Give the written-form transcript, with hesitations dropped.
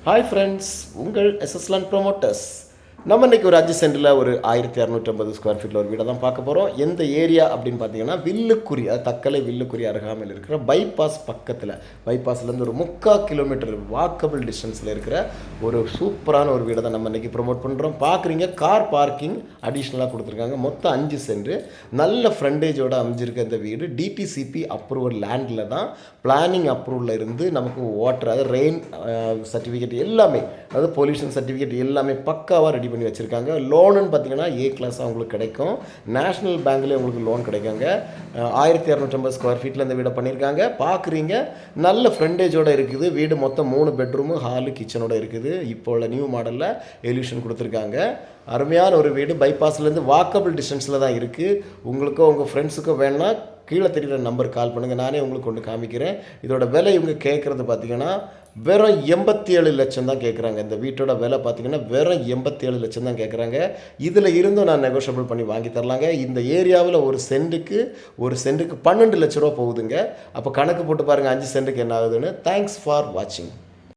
Hi friends, உங்கள் எஸ்எஸ்லான் promoters. நம்ம இன்றைக்கி ஒரு 5 சென்டில் ஒரு 1250 ஸ்கொயர் ஃபீட்டில் ஒரு வீடை தான் பார்க்க போகிறோம். எந்த ஏரியா அப்படின்னு பார்த்தீங்கன்னா வில்லுக்குறி, அது தக்கலை வில்லுக்குறி அருகாமையில் இருக்கிற பைபாஸ் பக்கத்தில், பைபாஸ்லேருந்து ஒரு 3/4 கிலோமீட்டர் வாக்கபிள் டிஸ்டன்ஸில் இருக்கிற ஒரு சூப்பரான ஒரு வீடை தான் நம்ம இன்றைக்கி ப்ரொமோட் பண்ணுறோம். பார்க்குறீங்க, கார் பார்க்கிங் அடிஷ்னலாக கொடுத்துருக்காங்க. மொத்தம் 5 சென்ட் நல்ல ஃப்ரண்டேஜோடு அமைஞ்சிருக்க இந்த வீடு டிடிசிபி அப்ரூவல் லேண்டில் தான். பிளானிங் அப்ரூவலில் இருந்து நமக்கு வாட்டர், அதாவது ரெயின் சர்டிஃபிகேட் எல்லாமே, அதாவது பொல்யூஷன் சர்டிஃபிகேட் எல்லாமே பக்காவாக ரெடி பண்ணி வச்சுருக்காங்க. லோனுன்னு பார்த்தீங்கன்னா ஏ கிளாஸாக உங்களுக்கு கிடைக்கும். நேஷ்னல் பேங்க்லேயே உங்களுக்கு லோன் கிடைக்காங்க. 1250 ஸ்கொயர் ஃபீட்டில் இந்த வீடை பண்ணியிருக்காங்க. பார்க்குறீங்க, நல்ல ஃப்ரண்டேஜோடு இருக்குது வீடு. மொத்தம் 3 பெட்ரூமு, ஹாலு, கிச்சனோடு இருக்குது. இப்போ உள்ள நியூ மாடலில் எலியூஷன் கொடுத்துருக்காங்க. அருமையான ஒரு வீடு. பைபாஸ்லேருந்து வாக்கபிள் டிஸ்டன்ஸில் தான் இருக்குது. உங்களுக்கோ உங்கள் ஃப்ரெண்ட்ஸுக்கோ வேணுன்னா கீழே தெரிகிற நம்பர் கால் பண்ணுங்கள், நானே உங்களுக்கு கொண்டு காமிக்கிறேன். இதோட விலை இவங்க கேட்குறது பார்த்திங்கன்னா வெறும் 87 லட்சம் தான் கேட்குறாங்க. இந்த வீட்டோட விலை பார்த்திங்கன்னா வெறும் 87 லட்சம் தான் கேட்குறாங்க. இதில் இருந்தும் நான் நெகோஷியபிள் பண்ணி வாங்கி தரலாங்க. இந்த ஏரியாவில் ஒரு சென்ட்டுக்கு 12 லட்ச ரூபா போகுதுங்க. அப்போ கணக்கு போட்டு பாருங்கள் 5 சென்ட்டுக்கு என்ன ஆகுதுன்னு. தேங்க்ஸ் ஃபார் வாட்சிங்.